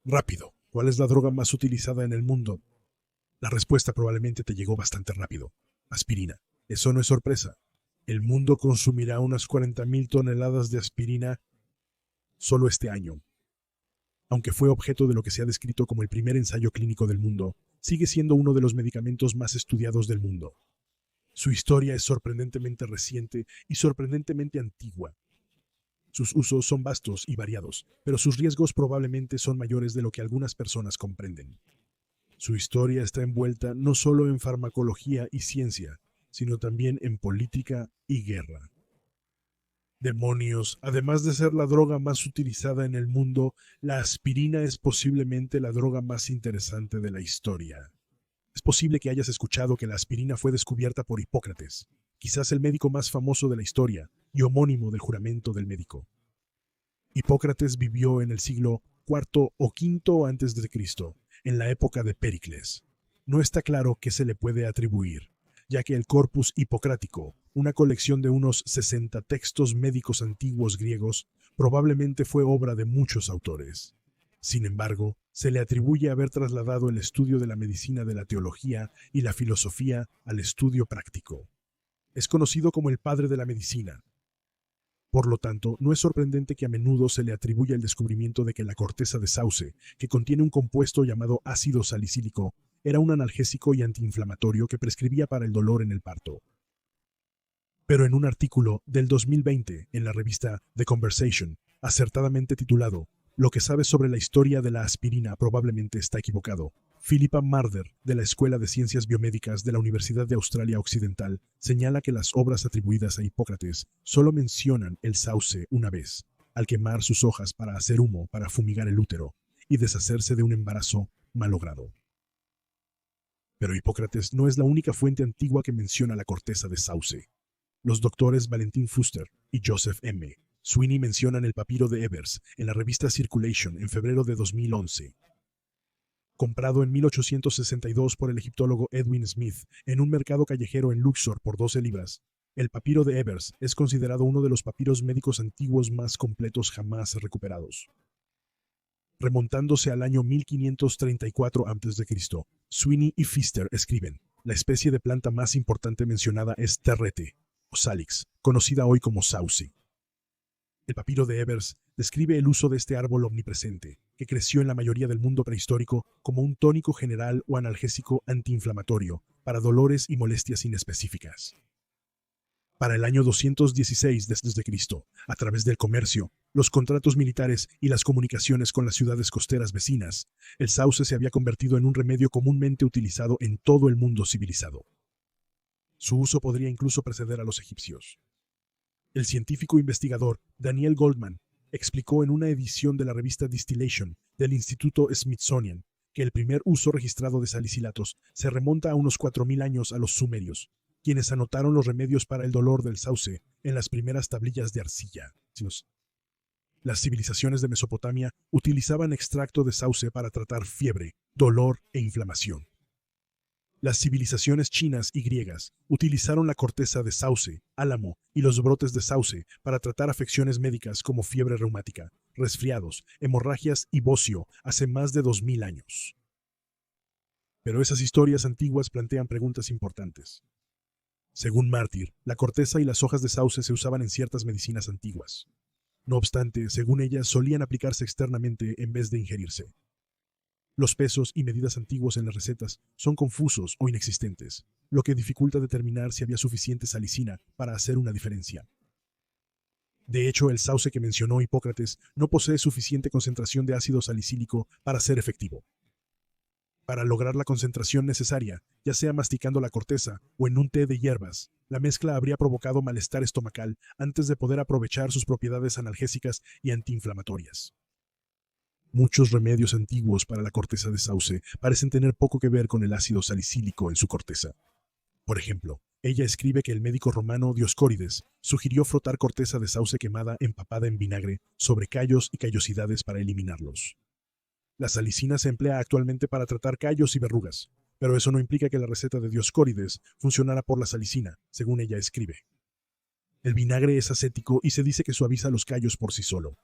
Rápido. ¿Cuál es la droga más utilizada en el mundo? La respuesta probablemente te llegó bastante rápido. Aspirina. Eso no es sorpresa. El mundo consumirá unas 40.000 toneladas de aspirina solo este año. Aunque fue objeto de lo que se ha descrito como el primer ensayo clínico del mundo, sigue siendo uno de los medicamentos más estudiados del mundo. Su historia es sorprendentemente reciente y sorprendentemente antigua. Sus usos son vastos y variados, pero sus riesgos probablemente son mayores de lo que algunas personas comprenden. Su historia está envuelta no solo en farmacología y ciencia, sino también en política y guerra. Demonios, además de ser la droga más utilizada en el mundo, la aspirina es posiblemente la droga más interesante de la historia. Es posible que hayas escuchado que la aspirina fue descubierta por Hipócrates, quizás el médico más famoso de la historia y homónimo del juramento del médico. Hipócrates vivió en el siglo IV o V antes de Cristo, en la época de Péricles. No está claro qué se le puede atribuir, ya que el Corpus Hipocrático, una colección de unos 60 textos médicos antiguos griegos, probablemente fue obra de muchos autores. Sin embargo, se le atribuye haber trasladado el estudio de la medicina de la teología y la filosofía al estudio práctico. Es conocido como el padre de la medicina. Por lo tanto, no es sorprendente que a menudo se le atribuya el descubrimiento de que la corteza de sauce, que contiene un compuesto llamado ácido salicílico, era un analgésico y antiinflamatorio que prescribía para el dolor en el parto. Pero en un artículo del 2020 en la revista The Conversation, acertadamente titulado "Lo que sabes sobre la historia de la aspirina probablemente está equivocado", Philippa Marder, de la Escuela de Ciencias Biomédicas de la Universidad de Australia Occidental, señala que las obras atribuidas a Hipócrates solo mencionan el sauce una vez, al quemar sus hojas para hacer humo para fumigar el útero y deshacerse de un embarazo malogrado. Pero Hipócrates no es la única fuente antigua que menciona la corteza de sauce. Los doctores Valentin Fuster y Joseph M. Sweeney mencionan el papiro de Evers en la revista Circulation en febrero de 2011. Comprado en 1862 por el egiptólogo Edwin Smith en un mercado callejero en Luxor por 12 libras, el papiro de Evers es considerado uno de los papiros médicos antiguos más completos jamás recuperados. Remontándose al año 1534 a.C., Sweeney y Pfister escriben: la especie de planta más importante mencionada es terrete, o salix, conocida hoy como sauce. El papiro de Evers describe el uso de este árbol omnipresente, que creció en la mayoría del mundo prehistórico como un tónico general o analgésico antiinflamatorio para dolores y molestias inespecíficas. Para el año 216 desde Cristo, a través del comercio, los contratos militares y las comunicaciones con las ciudades costeras vecinas, el sauce se había convertido en un remedio comúnmente utilizado en todo el mundo civilizado. Su uso podría incluso preceder a los egipcios. El científico investigador Daniel Goldman explicó en una edición de la revista Distillation del Instituto Smithsonian que el primer uso registrado de salicilatos se remonta a unos 4.000 años a los sumerios, quienes anotaron los remedios para el dolor del sauce en las primeras tablillas de arcilla. Las civilizaciones de Mesopotamia utilizaban extracto de sauce para tratar fiebre, dolor e inflamación. Las civilizaciones chinas y griegas utilizaron la corteza de sauce, álamo y los brotes de sauce para tratar afecciones médicas como fiebre reumática, resfriados, hemorragias y bocio hace más de 2000 años. Pero esas historias antiguas plantean preguntas importantes. Según Martyr, la corteza y las hojas de sauce se usaban en ciertas medicinas antiguas. No obstante, según ellas, solían aplicarse externamente en vez de ingerirse. Los pesos y medidas antiguos en las recetas son confusos o inexistentes, lo que dificulta determinar si había suficiente salicina para hacer una diferencia. De hecho, el sauce que mencionó Hipócrates no posee suficiente concentración de ácido salicílico para ser efectivo. Para lograr la concentración necesaria, ya sea masticando la corteza o en un té de hierbas, la mezcla habría provocado malestar estomacal antes de poder aprovechar sus propiedades analgésicas y antiinflamatorias. Muchos remedios antiguos para la corteza de sauce parecen tener poco que ver con el ácido salicílico en su corteza. Por ejemplo, ella escribe que el médico romano Dioscórides sugirió frotar corteza de sauce quemada empapada en vinagre sobre callos y callosidades para eliminarlos. La salicina se emplea actualmente para tratar callos y verrugas, pero eso no implica que la receta de Dioscórides funcionara por la salicina, según ella escribe. El vinagre es acético y se dice que suaviza los callos por sí solo.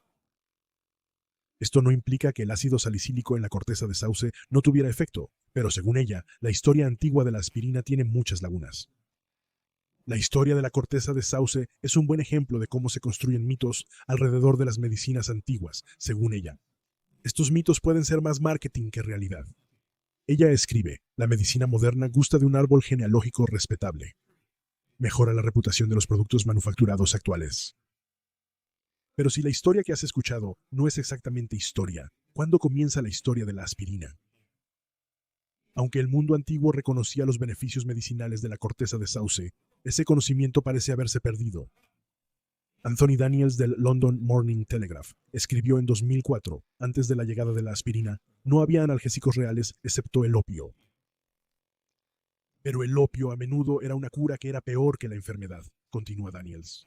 Esto no implica que el ácido salicílico en la corteza de sauce no tuviera efecto, pero según ella, la historia antigua de la aspirina tiene muchas lagunas. La historia de la corteza de sauce es un buen ejemplo de cómo se construyen mitos alrededor de las medicinas antiguas, según ella. Estos mitos pueden ser más marketing que realidad. Ella escribe, la medicina moderna gusta de un árbol genealógico respetable. Mejora la reputación de los productos manufacturados actuales. Pero si la historia que has escuchado no es exactamente historia, ¿cuándo comienza la historia de la aspirina? Aunque el mundo antiguo reconocía los beneficios medicinales de la corteza de sauce, ese conocimiento parece haberse perdido. Anthony Daniels del London Morning Telegraph escribió en 2004, antes de la llegada de la aspirina, no había analgésicos reales excepto el opio. Pero el opio a menudo era una cura que era peor que la enfermedad, continúa Daniels.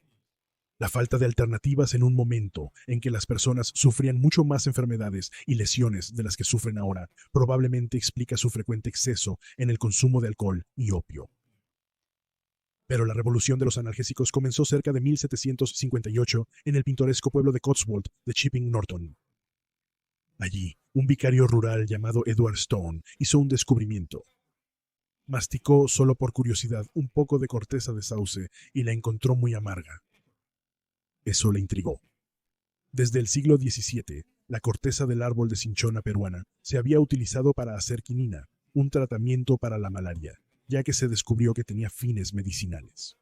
La falta de alternativas en un momento en que las personas sufrían mucho más enfermedades y lesiones de las que sufren ahora probablemente explica su frecuente exceso en el consumo de alcohol y opio. Pero la revolución de los analgésicos comenzó cerca de 1758 en el pintoresco pueblo de Cotswold de Chipping Norton. Allí, un vicario rural llamado Edward Stone hizo un descubrimiento. Masticó solo por curiosidad un poco de corteza de sauce y la encontró muy amarga. Eso le intrigó. Desde el siglo XVII, la corteza del árbol de cinchona peruana se había utilizado para hacer quinina, un tratamiento para la malaria, ya que se descubrió que tenía fines medicinales.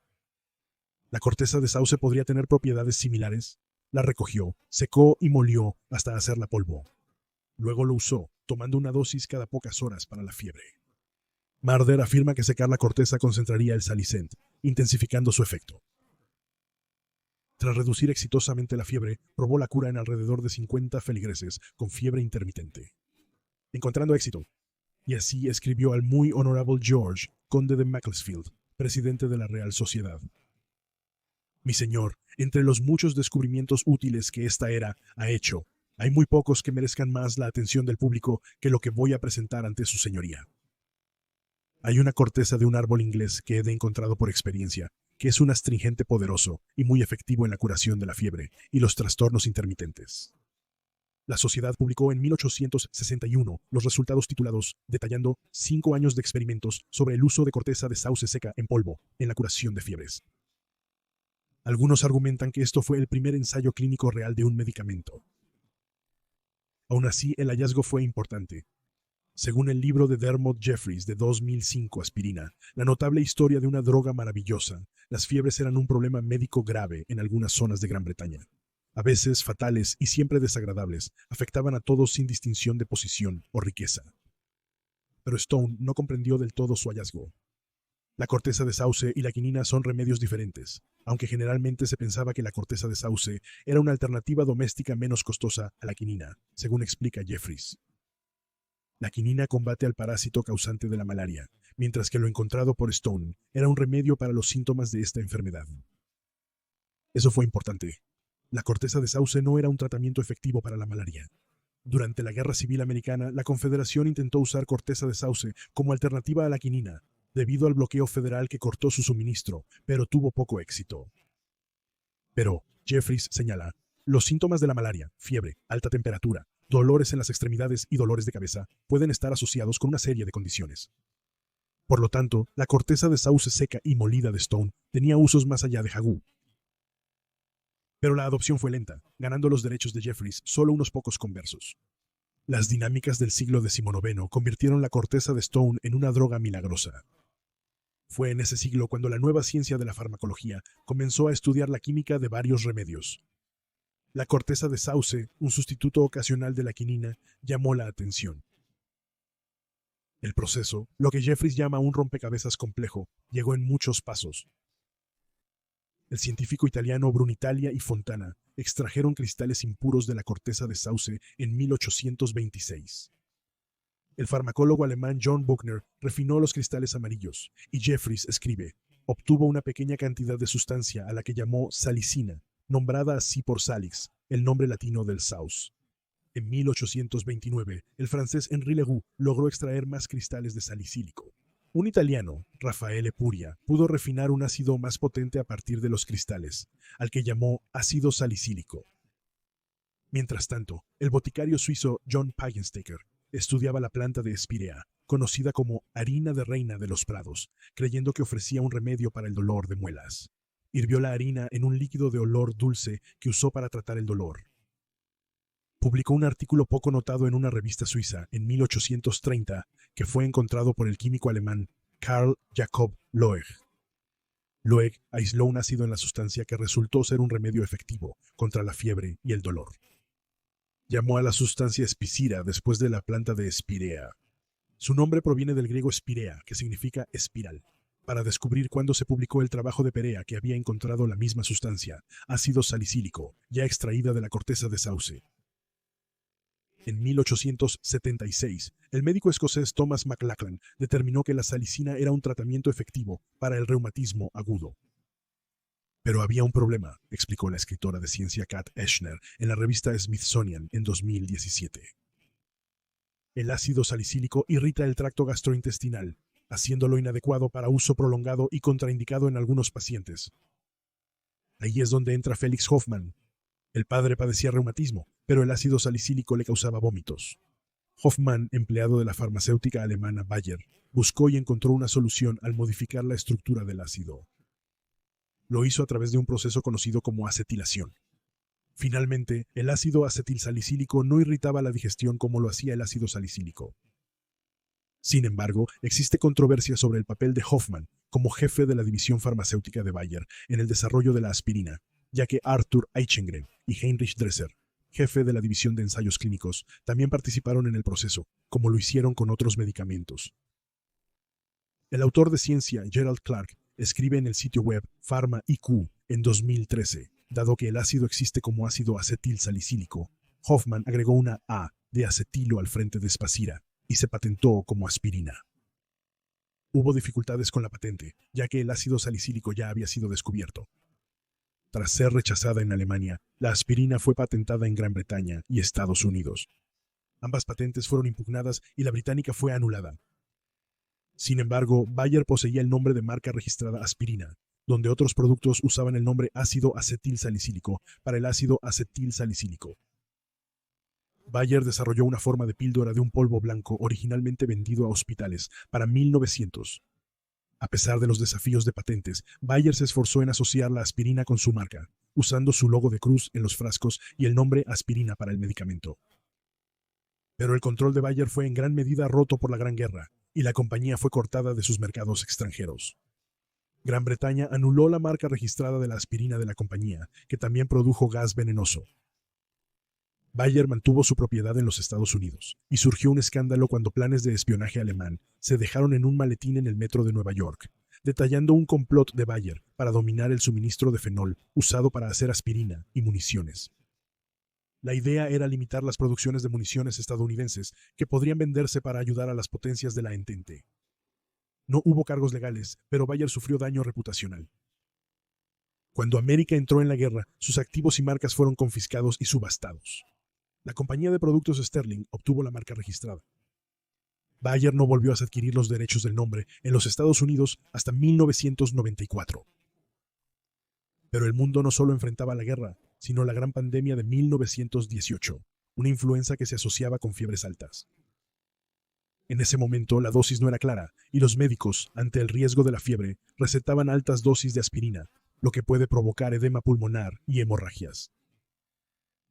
¿La corteza de sauce podría tener propiedades similares? La recogió, secó y molió hasta hacerla polvo. Luego lo usó, tomando una dosis cada pocas horas para la fiebre. Marder afirma que secar la corteza concentraría el salicent, intensificando su efecto. Tras reducir exitosamente la fiebre, probó la cura en alrededor de 50 feligreses con fiebre intermitente, encontrando éxito. Y así escribió al muy honorable George, conde de Macclesfield, presidente de la Real Sociedad. Mi señor, entre los muchos descubrimientos útiles que esta era ha hecho, hay muy pocos que merezcan más la atención del público que lo que voy a presentar ante su señoría. Hay una corteza de un árbol inglés que he encontrado por experiencia, que es un astringente poderoso y muy efectivo en la curación de la fiebre y los trastornos intermitentes. La sociedad publicó en 1861 los resultados titulados detallando 5 años de experimentos sobre el uso de corteza de sauce seca en polvo en la curación de fiebres. Algunos argumentan que esto fue el primer ensayo clínico real de un medicamento. Aún así, el hallazgo fue importante. Según el libro de Dermot Jeffries de 2005, Aspirina, la notable historia de una droga maravillosa, las fiebres eran un problema médico grave en algunas zonas de Gran Bretaña. A veces fatales y siempre desagradables, afectaban a todos sin distinción de posición o riqueza. Pero Stone no comprendió del todo su hallazgo. La corteza de sauce y la quinina son remedios diferentes, aunque generalmente se pensaba que la corteza de sauce era una alternativa doméstica menos costosa a la quinina, según explica Jeffries. La quinina combate al parásito causante de la malaria, mientras que lo encontrado por Stone era un remedio para los síntomas de esta enfermedad. Eso fue importante. La corteza de sauce no era un tratamiento efectivo para la malaria. Durante la Guerra Civil Americana, la Confederación intentó usar corteza de sauce como alternativa a la quinina, debido al bloqueo federal que cortó su suministro, pero tuvo poco éxito. Pero, Jeffries señala, los síntomas de la malaria, fiebre, alta temperatura, dolores en las extremidades y dolores de cabeza pueden estar asociados con una serie de condiciones. Por lo tanto, la corteza de sauce seca y molida de Stone tenía usos más allá de jagú. Pero la adopción fue lenta, ganando los derechos de Jeffries solo unos pocos conversos. Las dinámicas del siglo XIX convirtieron la corteza de Stone en una droga milagrosa. Fue en ese siglo cuando la nueva ciencia de la farmacología comenzó a estudiar la química de varios remedios. La corteza de sauce, un sustituto ocasional de la quinina, llamó la atención. El proceso, lo que Jeffries llama un rompecabezas complejo, llegó en muchos pasos. El científico italiano Brunitalia y Fontana extrajeron cristales impuros de la corteza de sauce en 1826. El farmacólogo alemán John Buchner refinó los cristales amarillos y Jeffries escribe, obtuvo una pequeña cantidad de sustancia a la que llamó salicina, nombrada así por Salix, el nombre latino del saus. En 1829, el francés Henri Leroux logró extraer más cristales de salicílico. Un italiano, Raffaele Puria, pudo refinar un ácido más potente a partir de los cristales, al que llamó ácido salicílico. Mientras tanto, el boticario suizo John Pagenstegger estudiaba la planta de Spirea, conocida como harina de reina de los prados, creyendo que ofrecía un remedio para el dolor de muelas. Hirvió la harina en un líquido de olor dulce que usó para tratar el dolor. Publicó un artículo poco notado en una revista suiza en 1830 que fue encontrado por el químico alemán Carl Jacob Loeg. Loeg aisló un ácido en la sustancia que resultó ser un remedio efectivo contra la fiebre y el dolor. Llamó a la sustancia espicira después de la planta de Spirea. Su nombre proviene del griego spirea, que significa espiral. Para descubrir cuándo se publicó el trabajo de Perea, que había encontrado la misma sustancia, ácido salicílico, ya extraída de la corteza de sauce. En 1876, el médico escocés Thomas McLachlan determinó que la salicina era un tratamiento efectivo para el reumatismo agudo. Pero había un problema, explicó la escritora de ciencia Kat Eschner en la revista Smithsonian en 2017. El ácido salicílico irrita el tracto gastrointestinal, haciéndolo inadecuado para uso prolongado y contraindicado en algunos pacientes. Ahí es donde entra Felix Hoffmann. El padre padecía reumatismo, pero el ácido salicílico le causaba vómitos. Hoffmann, empleado de la farmacéutica alemana Bayer, buscó y encontró una solución al modificar la estructura del ácido. Lo hizo a través de un proceso conocido como acetilación. Finalmente, el ácido acetilsalicílico no irritaba la digestión como lo hacía el ácido salicílico. Sin embargo, existe controversia sobre el papel de Hoffmann como jefe de la división farmacéutica de Bayer en el desarrollo de la aspirina, ya que Arthur Eichengren y Heinrich Dresser, jefe de la división de ensayos clínicos, también participaron en el proceso, como lo hicieron con otros medicamentos. El autor de ciencia Gerald Clark escribe en el sitio web PharmaIQ en 2013, dado que el ácido existe como ácido acetilsalicílico, Hoffmann agregó una A de acetilo al frente de Spacira y se patentó como aspirina. Hubo dificultades con la patente, ya que el ácido salicílico ya había sido descubierto. Tras ser rechazada en Alemania, la aspirina fue patentada en Gran Bretaña y Estados Unidos. Ambas patentes fueron impugnadas y la británica fue anulada. Sin embargo, Bayer poseía el nombre de marca registrada aspirina, donde otros productos usaban el nombre ácido acetilsalicílico para el ácido acetilsalicílico. Bayer desarrolló una forma de píldora de un polvo blanco originalmente vendido a hospitales para 1900. A pesar de los desafíos de patentes, Bayer se esforzó en asociar la aspirina con su marca, usando su logo de cruz en los frascos y el nombre aspirina para el medicamento. Pero el control de Bayer fue en gran medida roto por la Gran Guerra, y la compañía fue cortada de sus mercados extranjeros. Gran Bretaña anuló la marca registrada de la aspirina de la compañía, que también produjo gas venenoso. Bayer mantuvo su propiedad en los Estados Unidos, y surgió un escándalo cuando planes de espionaje alemán se dejaron en un maletín en el metro de Nueva York, detallando un complot de Bayer para dominar el suministro de fenol usado para hacer aspirina y municiones. La idea era limitar las producciones de municiones estadounidenses que podrían venderse para ayudar a las potencias de la Entente. No hubo cargos legales, pero Bayer sufrió daño reputacional. Cuando América entró en la guerra, sus activos y marcas fueron confiscados y subastados. La compañía de productos Sterling obtuvo la marca registrada. Bayer no volvió a adquirir los derechos del nombre en los Estados Unidos hasta 1994. Pero el mundo no solo enfrentaba la guerra, sino la gran pandemia de 1918, una influenza que se asociaba con fiebres altas. En ese momento la dosis no era clara y los médicos, ante el riesgo de la fiebre, recetaban altas dosis de aspirina, lo que puede provocar edema pulmonar y hemorragias.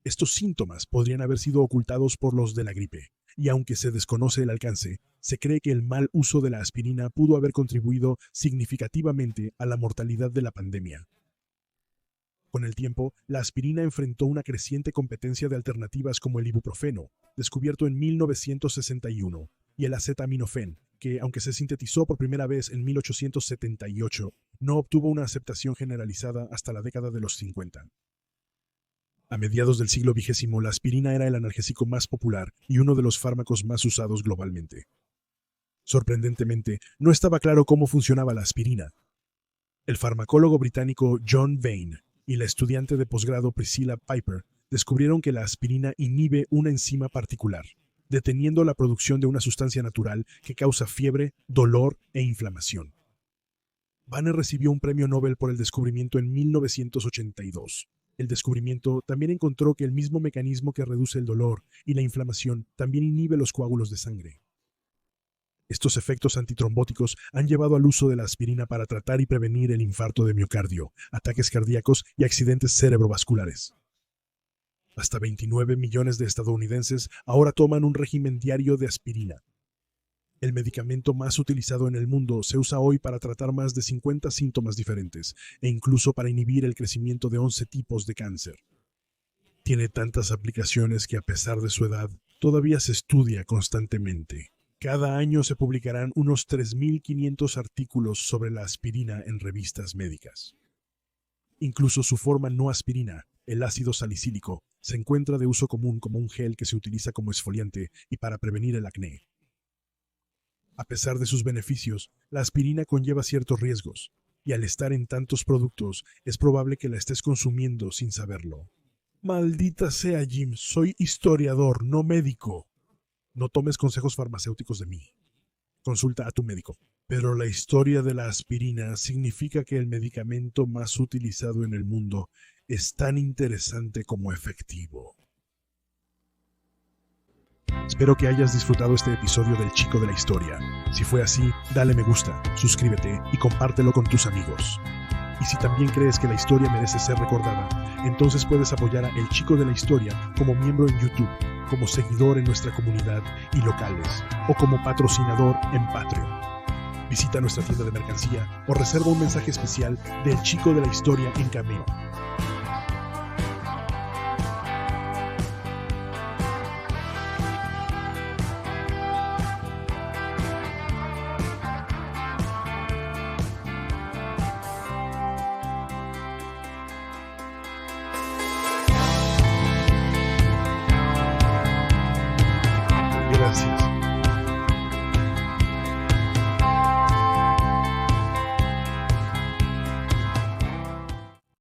Estos síntomas podrían haber sido ocultados por los de la gripe, y aunque se desconoce el alcance, se cree que el mal uso de la aspirina pudo haber contribuido significativamente a la mortalidad de la pandemia. Con el tiempo, la aspirina enfrentó una creciente competencia de alternativas como el ibuprofeno, descubierto en 1961, y el acetaminofén, que, aunque se sintetizó por primera vez en 1878, no obtuvo una aceptación generalizada hasta la década de los 50. A mediados del siglo XX, la aspirina era el analgésico más popular y uno de los fármacos más usados globalmente. Sorprendentemente, no estaba claro cómo funcionaba la aspirina. El farmacólogo británico John Vane y la estudiante de posgrado Priscilla Piper descubrieron que la aspirina inhibe una enzima particular, deteniendo la producción de una sustancia natural que causa fiebre, dolor e inflamación. Vane recibió un premio Nobel por el descubrimiento en 1982. El descubrimiento también encontró que el mismo mecanismo que reduce el dolor y la inflamación también inhibe los coágulos de sangre. Estos efectos antitrombóticos han llevado al uso de la aspirina para tratar y prevenir el infarto de miocardio, ataques cardíacos y accidentes cerebrovasculares. Hasta 29 millones de estadounidenses ahora toman un régimen diario de aspirina. El medicamento más utilizado en el mundo se usa hoy para tratar más de 50 síntomas diferentes e incluso para inhibir el crecimiento de 11 tipos de cáncer. Tiene tantas aplicaciones que a pesar de su edad, todavía se estudia constantemente. Cada año se publicarán unos 3.500 artículos sobre la aspirina en revistas médicas. Incluso su forma no aspirina, el ácido salicílico, se encuentra de uso común como un gel que se utiliza como exfoliante y para prevenir el acné. A pesar de sus beneficios, la aspirina conlleva ciertos riesgos, y al estar en tantos productos, es probable que la estés consumiendo sin saberlo. Maldita sea, Jim, soy historiador, no médico. No tomes consejos farmacéuticos de mí. Consulta a tu médico. Pero la historia de la aspirina significa que el medicamento más utilizado en el mundo es tan interesante como efectivo. Espero que hayas disfrutado este episodio del Chico de la Historia. Si fue así, dale me gusta, suscríbete y compártelo con tus amigos. Y si también crees que la historia merece ser recordada, entonces puedes apoyar a El Chico de la Historia como miembro en YouTube, como seguidor en nuestra comunidad y locales, o como patrocinador en Patreon. Visita nuestra tienda de mercancía o reserva un mensaje especial del Chico de la Historia en Cameo.